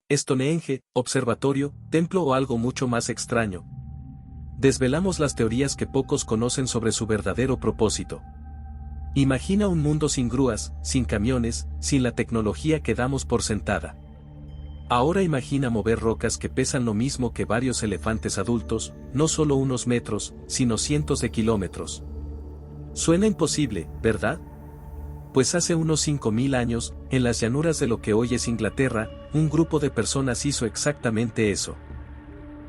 Stonehenge, observatorio, templo o algo mucho más extraño. Desvelamos las teorías que pocos conocen sobre su verdadero propósito. Imagina un mundo sin grúas, sin camiones, sin la tecnología que damos por sentada. Ahora imagina mover rocas que pesan lo mismo que varios elefantes adultos, no solo unos metros, sino cientos de kilómetros. Suena imposible, ¿verdad? Pues hace unos 5000 años, en las llanuras de lo que hoy es Inglaterra, un grupo de personas hizo exactamente eso.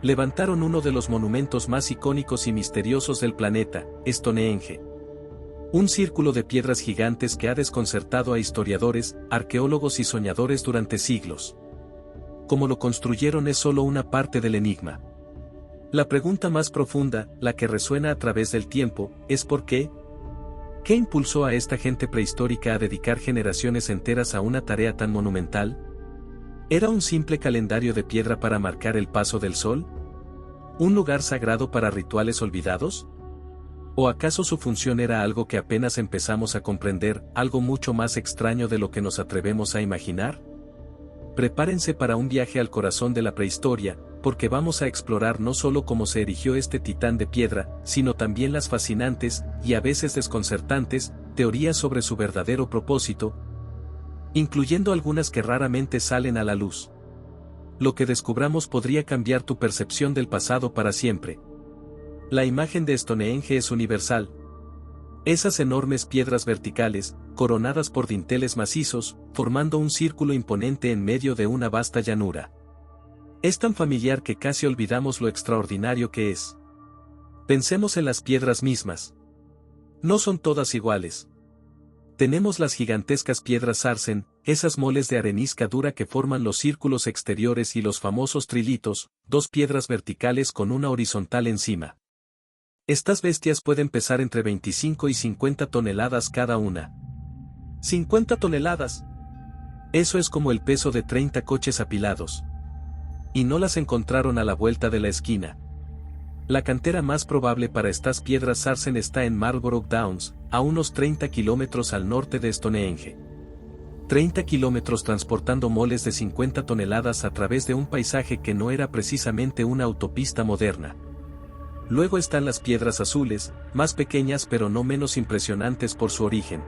Levantaron uno de los monumentos más icónicos y misteriosos del planeta, Stonehenge. Un círculo de piedras gigantes que ha desconcertado a historiadores, arqueólogos y soñadores durante siglos. Cómo lo construyeron es solo una parte del enigma. La pregunta más profunda, la que resuena a través del tiempo, es ¿por qué? ¿Qué impulsó a esta gente prehistórica a dedicar generaciones enteras a una tarea tan monumental? ¿Era un simple calendario de piedra para marcar el paso del sol? ¿Un lugar sagrado para rituales olvidados? ¿O acaso su función era algo que apenas empezamos a comprender, algo mucho más extraño de lo que nos atrevemos a imaginar? Prepárense para un viaje al corazón de la prehistoria, porque vamos a explorar no solo cómo se erigió este titán de piedra, sino también las fascinantes, y a veces desconcertantes, teorías sobre su verdadero propósito, incluyendo algunas que raramente salen a la luz. Lo que descubramos podría cambiar tu percepción del pasado para siempre. La imagen de Stonehenge es universal. Esas enormes piedras verticales, coronadas por dinteles macizos, formando un círculo imponente en medio de una vasta llanura. Es tan familiar que casi olvidamos lo extraordinario que es. Pensemos en las piedras mismas. No son todas iguales. Tenemos las gigantescas piedras sarsen, esas moles de arenisca dura que forman los círculos exteriores y los famosos trilitos, dos piedras verticales con una horizontal encima. Estas bestias pueden pesar entre 25 y 50 toneladas cada una. ¡50 toneladas! Eso es como el peso de 30 coches apilados. Y no las encontraron a la vuelta de la esquina. La cantera más probable para estas piedras sarsen está en Marlborough Downs, a unos 30 kilómetros al norte de Stonehenge. 30 kilómetros transportando moles de 50 toneladas a través de un paisaje que no era precisamente una autopista moderna. Luego están las piedras azules, más pequeñas pero no menos impresionantes por su origen.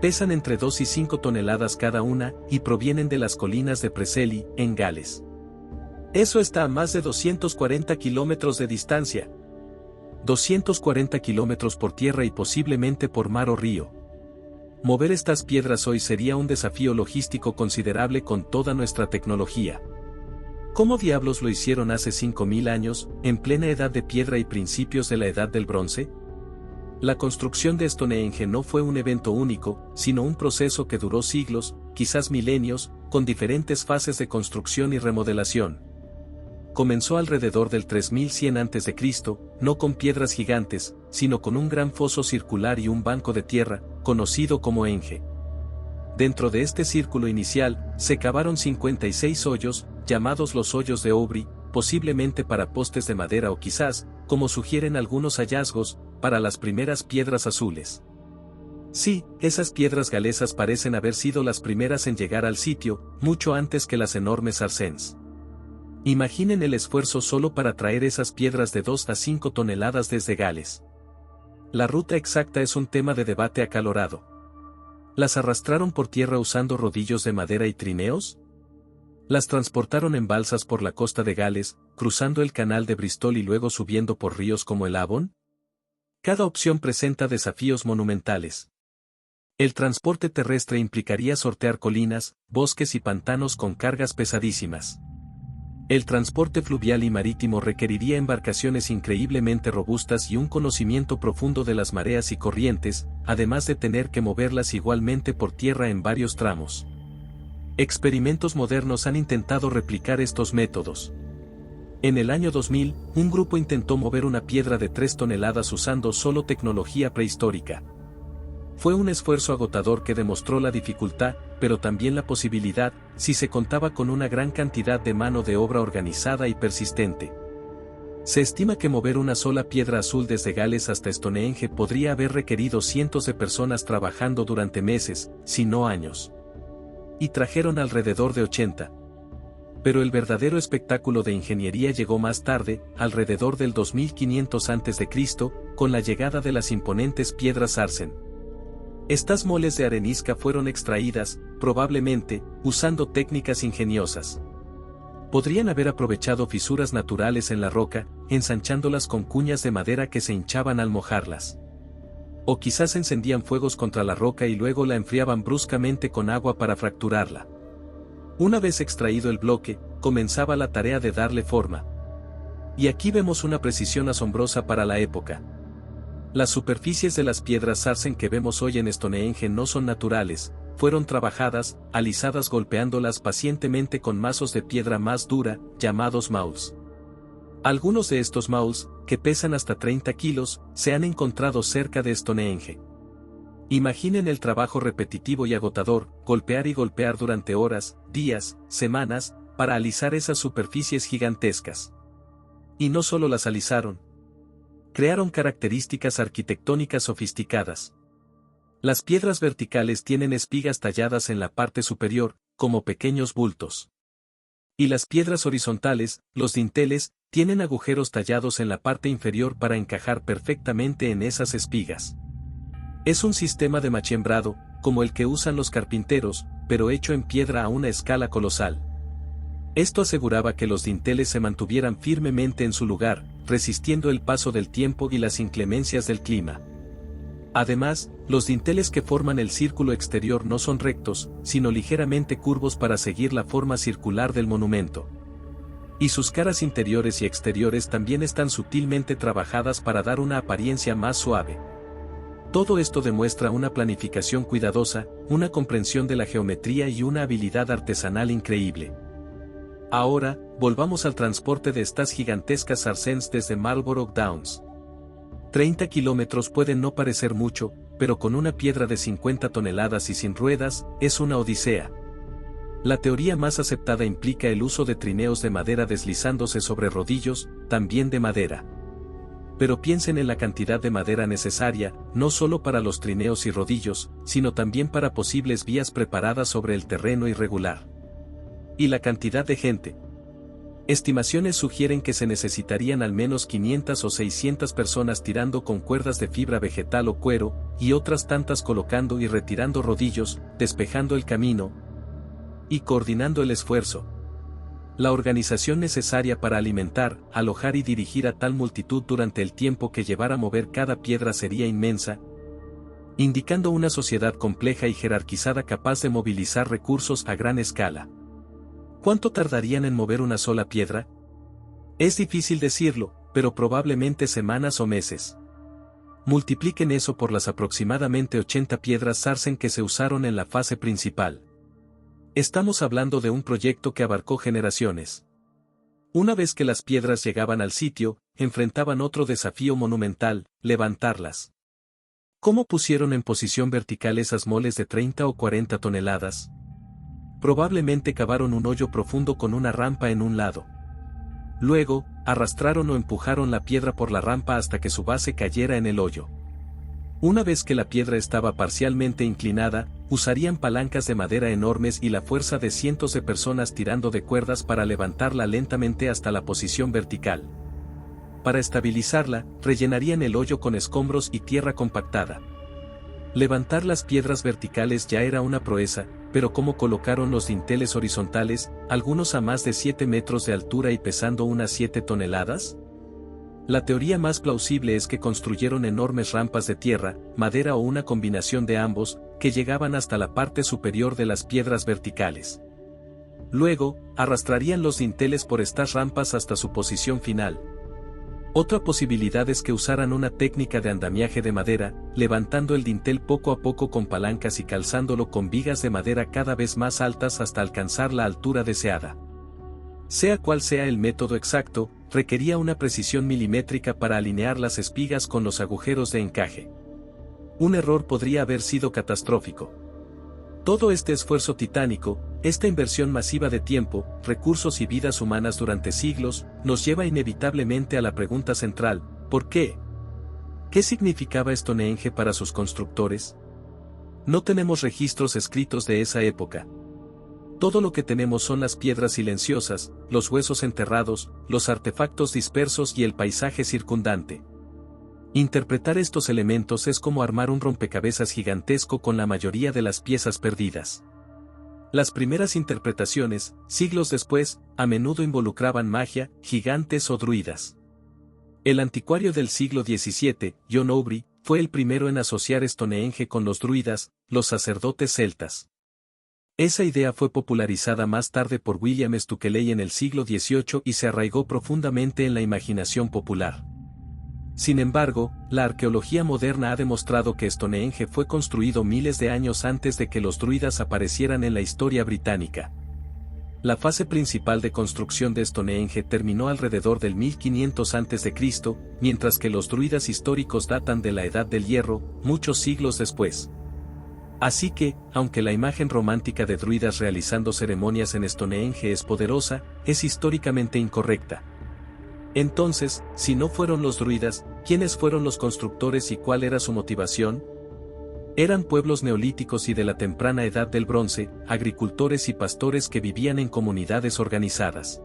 Pesan entre 2 y 5 toneladas cada una, y provienen de las colinas de Preseli, en Gales. Eso está a más de 240 kilómetros de distancia. 240 kilómetros por tierra y posiblemente por mar o río. Mover estas piedras hoy sería un desafío logístico considerable con toda nuestra tecnología. ¿Cómo diablos lo hicieron hace 5000 años, en plena edad de piedra y principios de la edad del bronce? La construcción de Stonehenge no fue un evento único, sino un proceso que duró siglos, quizás milenios, con diferentes fases de construcción y remodelación. Comenzó alrededor del 3100 a.C., no con piedras gigantes, sino con un gran foso circular y un banco de tierra, conocido como Enge. Dentro de este círculo inicial, se cavaron 56 hoyos, llamados los hoyos de Aubrey, posiblemente para postes de madera o quizás, como sugieren algunos hallazgos, para las primeras piedras azules. Sí, esas piedras galesas parecen haber sido las primeras en llegar al sitio, mucho antes que las enormes sarsens. Imaginen el esfuerzo solo para traer esas piedras de 2 a 5 toneladas desde Gales. La ruta exacta es un tema de debate acalorado. ¿Las arrastraron por tierra usando rodillos de madera y trineos? ¿Las transportaron en balsas por la costa de Gales, cruzando el canal de Bristol y luego subiendo por ríos como el Avon? Cada opción presenta desafíos monumentales. El transporte terrestre implicaría sortear colinas, bosques y pantanos con cargas pesadísimas. El transporte fluvial y marítimo requeriría embarcaciones increíblemente robustas y un conocimiento profundo de las mareas y corrientes, además de tener que moverlas igualmente por tierra en varios tramos. Experimentos modernos han intentado replicar estos métodos. En el año 2000, un grupo intentó mover una piedra de 3 toneladas usando solo tecnología prehistórica. Fue un esfuerzo agotador que demostró la dificultad, pero también la posibilidad, si se contaba con una gran cantidad de mano de obra organizada y persistente. Se estima que mover una sola piedra azul desde Gales hasta Stonehenge podría haber requerido cientos de personas trabajando durante meses, si no años. Y trajeron alrededor de 80. Pero el verdadero espectáculo de ingeniería llegó más tarde, alrededor del 2500 a.C., con la llegada de las imponentes piedras Sarsen. Estas moles de arenisca fueron extraídas, probablemente, usando técnicas ingeniosas. Podrían haber aprovechado fisuras naturales en la roca, ensanchándolas con cuñas de madera que se hinchaban al mojarlas. O quizás encendían fuegos contra la roca y luego la enfriaban bruscamente con agua para fracturarla. Una vez extraído el bloque, comenzaba la tarea de darle forma. Y aquí vemos una precisión asombrosa para la época. Las superficies de las piedras Sarsen que vemos hoy en Stonehenge no son naturales, fueron trabajadas, alisadas golpeándolas pacientemente con mazos de piedra más dura, llamados mauls. Algunos de estos mauls, que pesan hasta 30 kilos, se han encontrado cerca de Stonehenge. Imaginen el trabajo repetitivo y agotador, golpear y golpear durante horas, días, semanas, para alisar esas superficies gigantescas. Y no solo las alisaron. Crearon características arquitectónicas sofisticadas. Las piedras verticales tienen espigas talladas en la parte superior, como pequeños bultos. Y las piedras horizontales, los dinteles, tienen agujeros tallados en la parte inferior para encajar perfectamente en esas espigas. Es un sistema de machembrado, como el que usan los carpinteros, pero hecho en piedra a una escala colosal. Esto aseguraba que los dinteles se mantuvieran firmemente en su lugar, resistiendo el paso del tiempo y las inclemencias del clima. Además, los dinteles que forman el círculo exterior no son rectos, sino ligeramente curvos para seguir la forma circular del monumento. Y sus caras interiores y exteriores también están sutilmente trabajadas para dar una apariencia más suave. Todo esto demuestra una planificación cuidadosa, una comprensión de la geometría y una habilidad artesanal increíble. Ahora, volvamos al transporte de estas gigantescas Sarsens desde Marlborough Downs. 30 kilómetros pueden no parecer mucho, pero con una piedra de 50 toneladas y sin ruedas, es una odisea. La teoría más aceptada implica el uso de trineos de madera deslizándose sobre rodillos, también de madera. Pero piensen en la cantidad de madera necesaria, no solo para los trineos y rodillos, sino también para posibles vías preparadas sobre el terreno irregular. Y la cantidad de gente. Estimaciones sugieren que se necesitarían al menos 500 o 600 personas tirando con cuerdas de fibra vegetal o cuero, y otras tantas colocando y retirando rodillos, despejando el camino y coordinando el esfuerzo. La organización necesaria para alimentar, alojar y dirigir a tal multitud durante el tiempo que llevara a mover cada piedra sería inmensa, indicando una sociedad compleja y jerarquizada capaz de movilizar recursos a gran escala. ¿Cuánto tardarían en mover una sola piedra? Es difícil decirlo, pero probablemente semanas o meses. Multipliquen eso por las aproximadamente 80 piedras Sarsen que se usaron en la fase principal. Estamos hablando de un proyecto que abarcó generaciones. Una vez que las piedras llegaban al sitio, enfrentaban otro desafío monumental: levantarlas. ¿Cómo pusieron en posición vertical esas moles de 30 o 40 toneladas? Probablemente cavaron un hoyo profundo con una rampa en un lado. Luego, arrastraron o empujaron la piedra por la rampa hasta que su base cayera en el hoyo. Una vez que la piedra estaba parcialmente inclinada, usarían palancas de madera enormes y la fuerza de cientos de personas tirando de cuerdas para levantarla lentamente hasta la posición vertical. Para estabilizarla, rellenarían el hoyo con escombros y tierra compactada. Levantar las piedras verticales ya era una proeza, pero ¿cómo colocaron los dinteles horizontales, algunos a más de 7 metros de altura y pesando unas 7 toneladas? La teoría más plausible es que construyeron enormes rampas de tierra, madera o una combinación de ambos, que llegaban hasta la parte superior de las piedras verticales. Luego, arrastrarían los dinteles por estas rampas hasta su posición final. Otra posibilidad es que usaran una técnica de andamiaje de madera, levantando el dintel poco a poco con palancas y calzándolo con vigas de madera cada vez más altas hasta alcanzar la altura deseada. Sea cual sea el método exacto, requería una precisión milimétrica para alinear las espigas con los agujeros de encaje. Un error podría haber sido catastrófico. Todo este esfuerzo titánico, esta inversión masiva de tiempo, recursos y vidas humanas durante siglos, nos lleva inevitablemente a la pregunta central: ¿por qué? ¿Qué significaba Stonehenge para sus constructores? No tenemos registros escritos de esa época. Todo lo que tenemos son las piedras silenciosas, los huesos enterrados, los artefactos dispersos y el paisaje circundante. Interpretar estos elementos es como armar un rompecabezas gigantesco con la mayoría de las piezas perdidas. Las primeras interpretaciones, siglos después, a menudo involucraban magia, gigantes o druidas. El anticuario del siglo XVII, John Aubrey, fue el primero en asociar Stonehenge con los druidas, los sacerdotes celtas. Esa idea fue popularizada más tarde por William Stukeley en el siglo XVIII y se arraigó profundamente en la imaginación popular. Sin embargo, la arqueología moderna ha demostrado que Stonehenge fue construido miles de años antes de que los druidas aparecieran en la historia británica. La fase principal de construcción de Stonehenge terminó alrededor del 1500 a.C., mientras que los druidas históricos datan de la Edad del Hierro, muchos siglos después. Así que, aunque la imagen romántica de druidas realizando ceremonias en Stonehenge es poderosa, es históricamente incorrecta. Entonces, si no fueron los druidas, ¿quiénes fueron los constructores y cuál era su motivación? Eran pueblos neolíticos y de la temprana edad del bronce, agricultores y pastores que vivían en comunidades organizadas.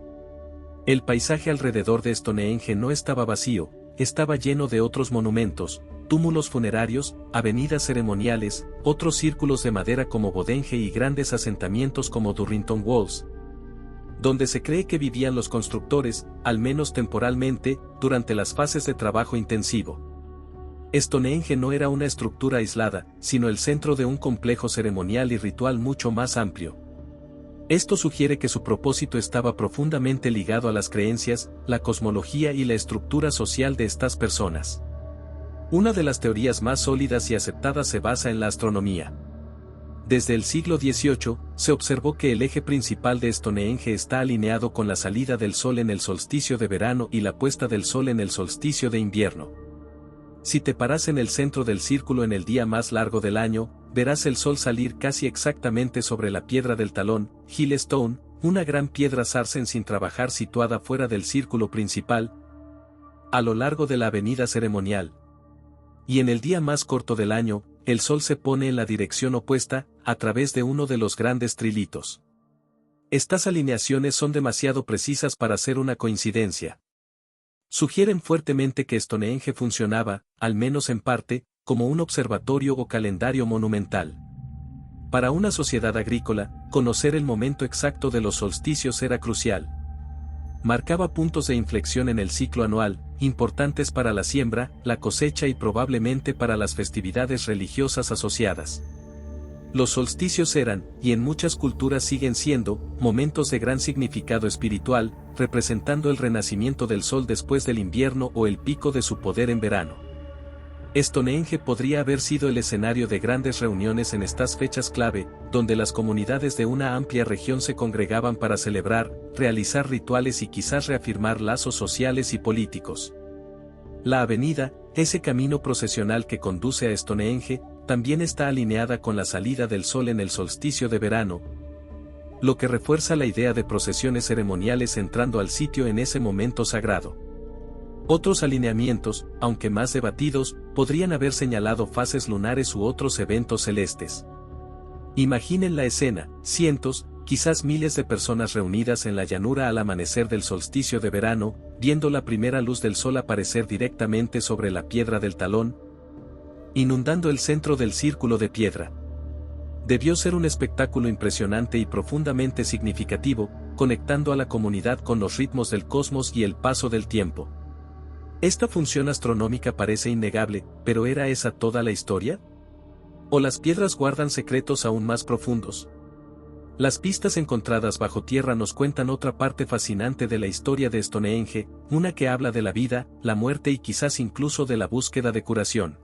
El paisaje alrededor de Stonehenge no estaba vacío, estaba lleno de otros monumentos, túmulos funerarios, avenidas ceremoniales, otros círculos de madera como Bodenge y grandes asentamientos como Durrington Walls, donde se cree que vivían los constructores, al menos temporalmente, durante las fases de trabajo intensivo. Stonehenge no era una estructura aislada, sino el centro de un complejo ceremonial y ritual mucho más amplio. Esto sugiere que su propósito estaba profundamente ligado a las creencias, la cosmología y la estructura social de estas personas. Una de las teorías más sólidas y aceptadas se basa en la astronomía. Desde el siglo XVIII, se observó que el eje principal de Stonehenge está alineado con la salida del sol en el solsticio de verano y la puesta del sol en el solsticio de invierno. Si te paras en el centro del círculo en el día más largo del año, verás el sol salir casi exactamente sobre la piedra del talón, Hill Stone, una gran piedra sarsen sin trabajar situada fuera del círculo principal, a lo largo de la avenida ceremonial. Y en el día más corto del año, el sol se pone en la dirección opuesta, a través de uno de los grandes trilitos. Estas alineaciones son demasiado precisas para ser una coincidencia. Sugieren fuertemente que Stonehenge funcionaba, al menos en parte, como un observatorio o calendario monumental. Para una sociedad agrícola, conocer el momento exacto de los solsticios era crucial. Marcaba puntos de inflexión en el ciclo anual, importantes para la siembra, la cosecha y probablemente para las festividades religiosas asociadas. Los solsticios eran, y en muchas culturas siguen siendo, momentos de gran significado espiritual, representando el renacimiento del sol después del invierno o el pico de su poder en verano. Stonehenge podría haber sido el escenario de grandes reuniones en estas fechas clave, donde las comunidades de una amplia región se congregaban para celebrar, realizar rituales y quizás reafirmar lazos sociales y políticos. La avenida, ese camino procesional que conduce a Stonehenge, también está alineada con la salida del sol en el solsticio de verano, lo que refuerza la idea de procesiones ceremoniales entrando al sitio en ese momento sagrado. Otros alineamientos, aunque más debatidos, podrían haber señalado fases lunares u otros eventos celestes. Imaginen la escena, cientos, quizás miles de personas reunidas en la llanura al amanecer del solsticio de verano, viendo la primera luz del sol aparecer directamente sobre la piedra del talón, inundando el centro del círculo de piedra. Debió ser un espectáculo impresionante y profundamente significativo, conectando a la comunidad con los ritmos del cosmos y el paso del tiempo. Esta función astronómica parece innegable, pero ¿era esa toda la historia? ¿O las piedras guardan secretos aún más profundos? Las pistas encontradas bajo tierra nos cuentan otra parte fascinante de la historia de Stonehenge, una que habla de la vida, la muerte y quizás incluso de la búsqueda de curación.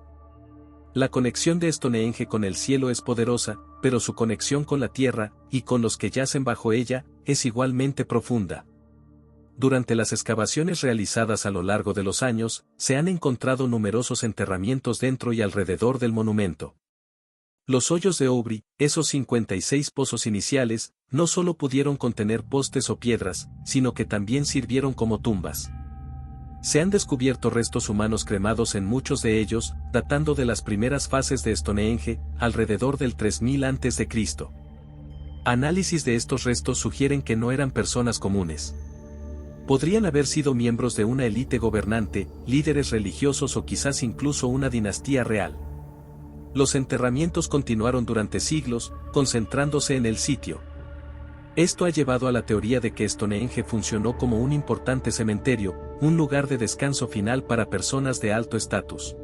La conexión de Stonehenge con el cielo es poderosa, pero su conexión con la tierra, y con los que yacen bajo ella, es igualmente profunda. Durante las excavaciones realizadas a lo largo de los años, se han encontrado numerosos enterramientos dentro y alrededor del monumento. Los hoyos de Aubrey, esos 56 pozos iniciales, no solo pudieron contener postes o piedras, sino que también sirvieron como tumbas. Se han descubierto restos humanos cremados en muchos de ellos, datando de las primeras fases de Stonehenge, alrededor del 3000 a.C. Análisis de estos restos sugieren que no eran personas comunes. Podrían haber sido miembros de una élite gobernante, líderes religiosos o quizás incluso una dinastía real. Los enterramientos continuaron durante siglos, concentrándose en el sitio. Esto ha llevado a la teoría de que Stonehenge funcionó como un importante cementerio, un lugar de descanso final para personas de alto estatus.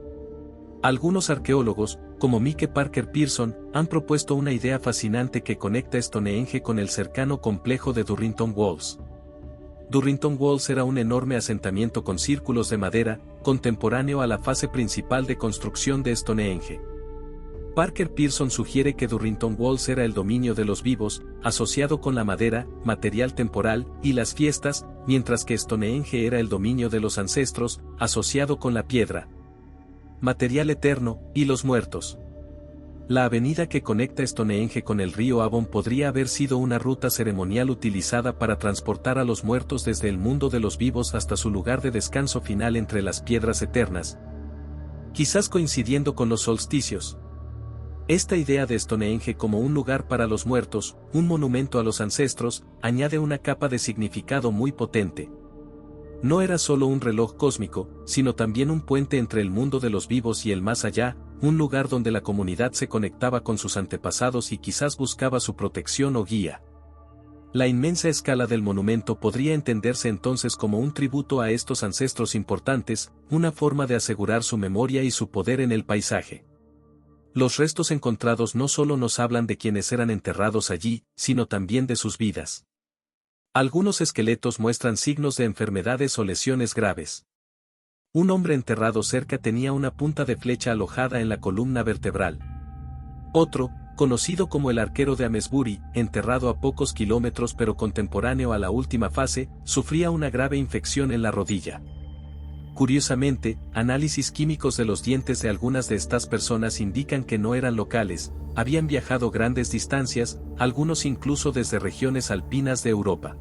Algunos arqueólogos, como Mike Parker Pearson, han propuesto una idea fascinante que conecta Stonehenge con el cercano complejo de Durrington Walls. Durrington Walls era un enorme asentamiento con círculos de madera, contemporáneo a la fase principal de construcción de Stonehenge. Parker Pearson sugiere que Durrington Walls era el dominio de los vivos, asociado con la madera, material temporal, y las fiestas, mientras que Stonehenge era el dominio de los ancestros, asociado con la piedra, material eterno, y los muertos. La avenida que conecta Stonehenge con el río Avon podría haber sido una ruta ceremonial utilizada para transportar a los muertos desde el mundo de los vivos hasta su lugar de descanso final entre las piedras eternas, quizás coincidiendo con los solsticios. Esta idea de Stonehenge como un lugar para los muertos, un monumento a los ancestros, añade una capa de significado muy potente. No era solo un reloj cósmico, sino también un puente entre el mundo de los vivos y el más allá, un lugar donde la comunidad se conectaba con sus antepasados y quizás buscaba su protección o guía. La inmensa escala del monumento podría entenderse entonces como un tributo a estos ancestros importantes, una forma de asegurar su memoria y su poder en el paisaje. Los restos encontrados no solo nos hablan de quienes eran enterrados allí, sino también de sus vidas. Algunos esqueletos muestran signos de enfermedades o lesiones graves. Un hombre enterrado cerca tenía una punta de flecha alojada en la columna vertebral. Otro, conocido como el arquero de Amesbury, enterrado a pocos kilómetros pero contemporáneo a la última fase, sufría una grave infección en la rodilla. Curiosamente, análisis químicos de los dientes de algunas de estas personas indican que no eran locales, habían viajado grandes distancias, algunos incluso desde regiones alpinas de Europa.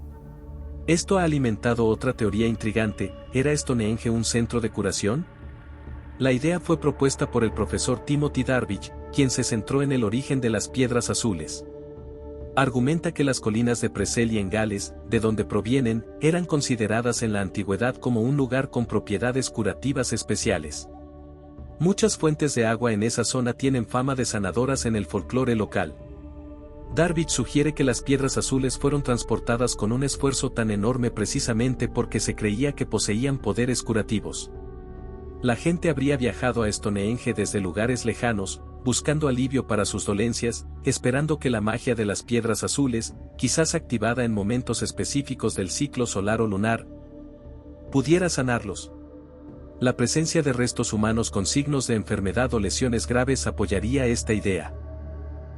Esto ha alimentado otra teoría intrigante: ¿era Stonehenge un centro de curación? La idea fue propuesta por el profesor Timothy Darvich, quien se centró en el origen de las piedras azules. Argumenta que las colinas de Preseli en Gales, de donde provienen, eran consideradas en la antigüedad como un lugar con propiedades curativas especiales. Muchas fuentes de agua en esa zona tienen fama de sanadoras en el folclore local. Darvich sugiere que las piedras azules fueron transportadas con un esfuerzo tan enorme precisamente porque se creía que poseían poderes curativos. La gente habría viajado a Stonehenge desde lugares lejanos, buscando alivio para sus dolencias, esperando que la magia de las piedras azules, quizás activada en momentos específicos del ciclo solar o lunar, pudiera sanarlos. La presencia de restos humanos con signos de enfermedad o lesiones graves apoyaría esta idea.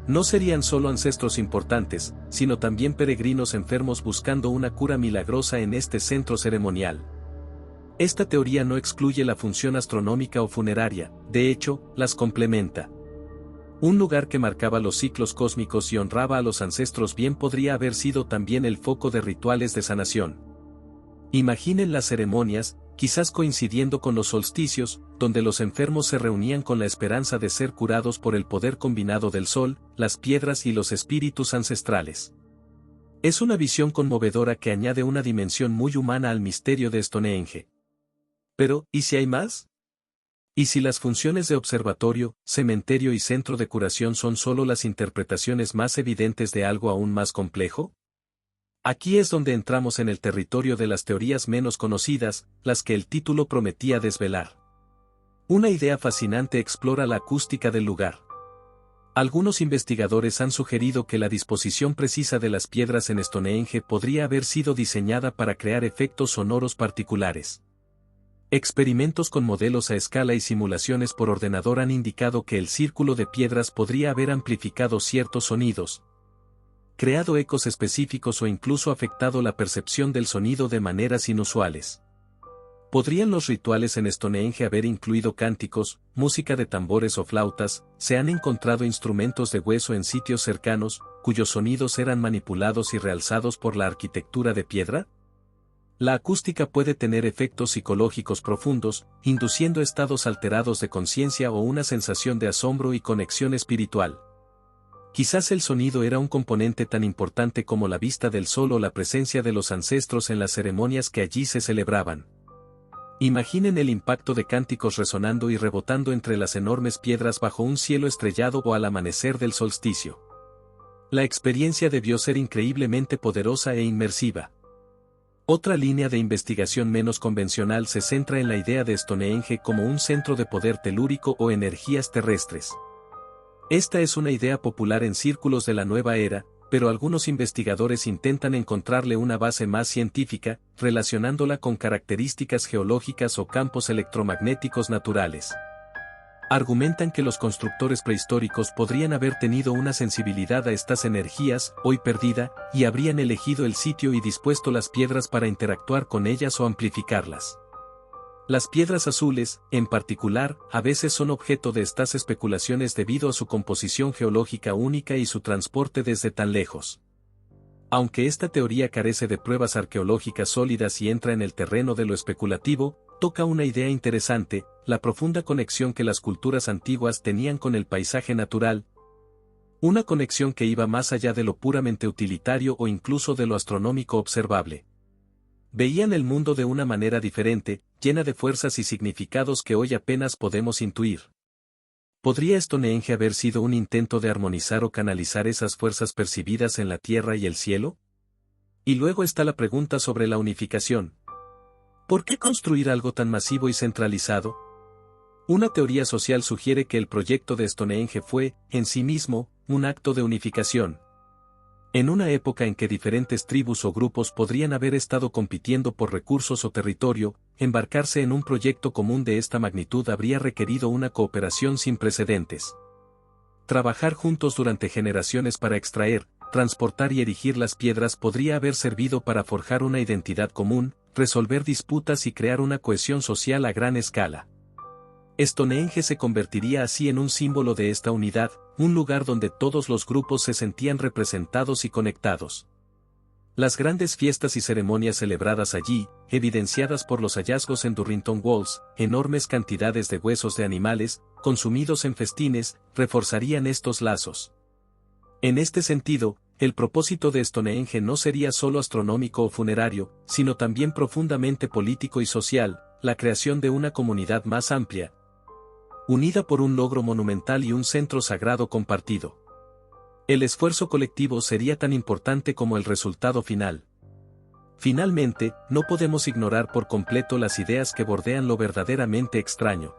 No serían solo ancestros importantes, sino también peregrinos enfermos buscando una cura milagrosa en este centro ceremonial. Esta teoría no excluye la función astronómica o funeraria, de hecho, las complementa. Un lugar que marcaba los ciclos cósmicos y honraba a los ancestros bien podría haber sido también el foco de rituales de sanación. Imaginen las ceremonias, quizás coincidiendo con los solsticios, donde los enfermos se reunían con la esperanza de ser curados por el poder combinado del sol, las piedras y los espíritus ancestrales. Es una visión conmovedora que añade una dimensión muy humana al misterio de Stonehenge. Pero, ¿y si hay más? ¿Y si las funciones de observatorio, cementerio y centro de curación son solo las interpretaciones más evidentes de algo aún más complejo? Aquí es donde entramos en el territorio de las teorías menos conocidas, las que el título prometía desvelar. Una idea fascinante explora la acústica del lugar. Algunos investigadores han sugerido que la disposición precisa de las piedras en Stonehenge podría haber sido diseñada para crear efectos sonoros particulares. Experimentos con modelos a escala y simulaciones por ordenador han indicado que el círculo de piedras podría haber amplificado ciertos sonidos, creado ecos específicos o incluso afectado la percepción del sonido de maneras inusuales. ¿Podrían los rituales en Stonehenge haber incluido cánticos, música de tambores o flautas? ¿Se han encontrado instrumentos de hueso en sitios cercanos, cuyos sonidos eran manipulados y realzados por la arquitectura de piedra? La acústica puede tener efectos psicológicos profundos, induciendo estados alterados de conciencia o una sensación de asombro y conexión espiritual. Quizás el sonido era un componente tan importante como la vista del sol o la presencia de los ancestros en las ceremonias que allí se celebraban. Imaginen el impacto de cánticos resonando y rebotando entre las enormes piedras bajo un cielo estrellado o al amanecer del solsticio. La experiencia debió ser increíblemente poderosa e inmersiva. Otra línea de investigación menos convencional se centra en la idea de Stonehenge como un centro de poder telúrico o energías terrestres. Esta es una idea popular en círculos de la nueva era, pero algunos investigadores intentan encontrarle una base más científica, relacionándola con características geológicas o campos electromagnéticos naturales. Argumentan que los constructores prehistóricos podrían haber tenido una sensibilidad a estas energías, hoy perdida, y habrían elegido el sitio y dispuesto las piedras para interactuar con ellas o amplificarlas. Las piedras azules, en particular, a veces son objeto de estas especulaciones debido a su composición geológica única y su transporte desde tan lejos. Aunque esta teoría carece de pruebas arqueológicas sólidas y entra en el terreno de lo especulativo, toca una idea interesante, la profunda conexión que las culturas antiguas tenían con el paisaje natural, una conexión que iba más allá de lo puramente utilitario o incluso de lo astronómico observable. Veían el mundo de una manera diferente, llena de fuerzas y significados que hoy apenas podemos intuir. ¿Podría Stonehenge haber sido un intento de armonizar o canalizar esas fuerzas percibidas en la tierra y el cielo? Y luego está la pregunta sobre la unificación. ¿Por qué construir algo tan masivo y centralizado? Una teoría social sugiere que el proyecto de Stonehenge fue, en sí mismo, un acto de unificación. En una época en que diferentes tribus o grupos podrían haber estado compitiendo por recursos o territorio, embarcarse en un proyecto común de esta magnitud habría requerido una cooperación sin precedentes. Trabajar juntos durante generaciones para extraer, transportar y erigir las piedras podría haber servido para forjar una identidad común, resolver disputas y crear una cohesión social a gran escala. Stonehenge se convertiría así en un símbolo de esta unidad, un lugar donde todos los grupos se sentían representados y conectados. Las grandes fiestas y ceremonias celebradas allí, evidenciadas por los hallazgos en Durrington Walls, enormes cantidades de huesos de animales, consumidos en festines, reforzarían estos lazos. En este sentido, el propósito de Stonehenge no sería solo astronómico o funerario, sino también profundamente político y social, la creación de una comunidad más amplia, unida por un logro monumental y un centro sagrado compartido. El esfuerzo colectivo sería tan importante como el resultado final. Finalmente, no podemos ignorar por completo las ideas que bordean lo verdaderamente extraño.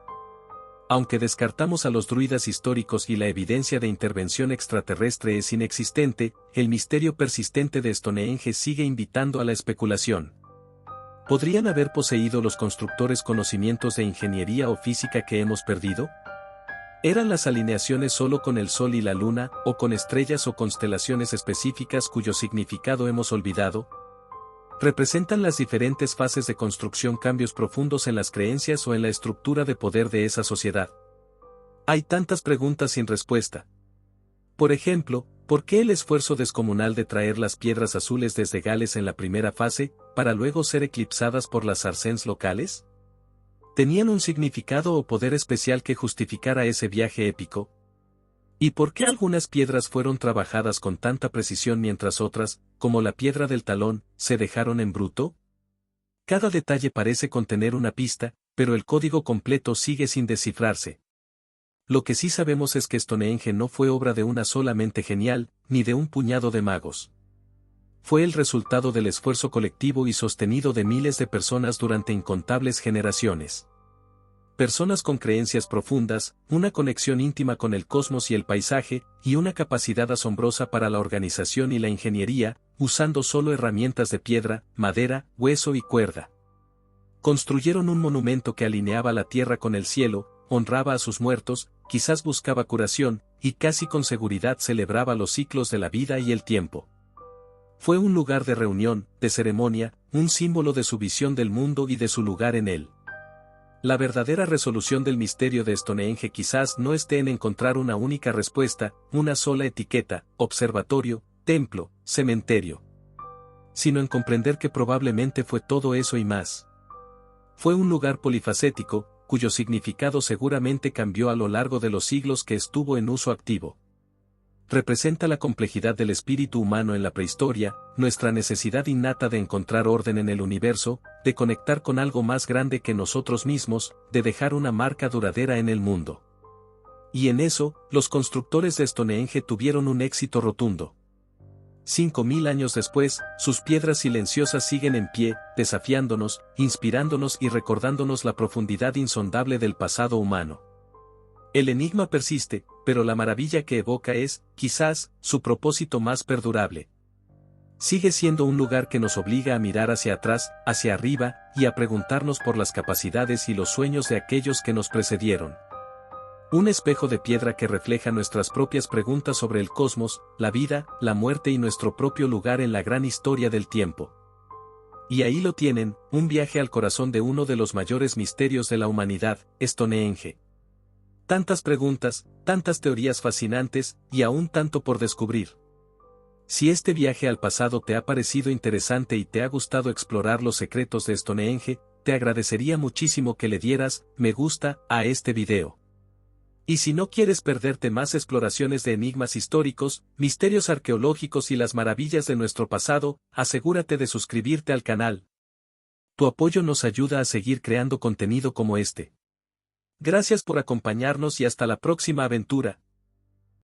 Aunque descartamos a los druidas históricos y la evidencia de intervención extraterrestre es inexistente, el misterio persistente de Stonehenge sigue invitando a la especulación. ¿Podrían haber poseído los constructores conocimientos de ingeniería o física que hemos perdido? ¿Eran las alineaciones solo con el Sol y la Luna, o con estrellas o constelaciones específicas cuyo significado hemos olvidado? ¿Representan las diferentes fases de construcción cambios profundos en las creencias o en la estructura de poder de esa sociedad? Hay tantas preguntas sin respuesta. Por ejemplo, ¿por qué el esfuerzo descomunal de traer las piedras azules desde Gales en la primera fase, para luego ser eclipsadas por las sarséns locales? ¿Tenían un significado o poder especial que justificara ese viaje épico? ¿Y por qué algunas piedras fueron trabajadas con tanta precisión mientras otras, como la piedra del talón, se dejaron en bruto? Cada detalle parece contener una pista, pero el código completo sigue sin descifrarse. Lo que sí sabemos es que Stonehenge no fue obra de una sola mente genial, ni de un puñado de magos. Fue el resultado del esfuerzo colectivo y sostenido de miles de personas durante incontables generaciones. Personas con creencias profundas, una conexión íntima con el cosmos y el paisaje, y una capacidad asombrosa para la organización y la ingeniería, usando solo herramientas de piedra, madera, hueso y cuerda. Construyeron un monumento que alineaba la tierra con el cielo, honraba a sus muertos, quizás buscaba curación, y casi con seguridad celebraba los ciclos de la vida y el tiempo. Fue un lugar de reunión, de ceremonia, un símbolo de su visión del mundo y de su lugar en él. La verdadera resolución del misterio de Stonehenge quizás no esté en encontrar una única respuesta, una sola etiqueta, observatorio, templo, cementerio, sino en comprender que probablemente fue todo eso y más. Fue un lugar polifacético, cuyo significado seguramente cambió a lo largo de los siglos que estuvo en uso activo. representa la complejidad del espíritu humano en la prehistoria, nuestra necesidad innata de encontrar orden en el universo, de conectar con algo más grande que nosotros mismos, de dejar una marca duradera en el mundo. Y en eso, los constructores de Stonehenge tuvieron un éxito rotundo. 5000 años después, sus piedras silenciosas siguen en pie, desafiándonos, inspirándonos y recordándonos la profundidad insondable del pasado humano. El enigma persiste, pero la maravilla que evoca es, quizás, su propósito más perdurable. Sigue siendo un lugar que nos obliga a mirar hacia atrás, hacia arriba, y a preguntarnos por las capacidades y los sueños de aquellos que nos precedieron. Un espejo de piedra que refleja nuestras propias preguntas sobre el cosmos, la vida, la muerte y nuestro propio lugar en la gran historia del tiempo. Y ahí lo tienen, un viaje al corazón de uno de los mayores misterios de la humanidad, Stonehenge. Tantas preguntas, tantas teorías fascinantes, y aún tanto por descubrir. Si este viaje al pasado te ha parecido interesante y te ha gustado explorar los secretos de Stonehenge, te agradecería muchísimo que le dieras me gusta a este video. Y si no quieres perderte más exploraciones de enigmas históricos, misterios arqueológicos y las maravillas de nuestro pasado, asegúrate de suscribirte al canal. Tu apoyo nos ayuda a seguir creando contenido como este. Gracias por acompañarnos y hasta la próxima aventura.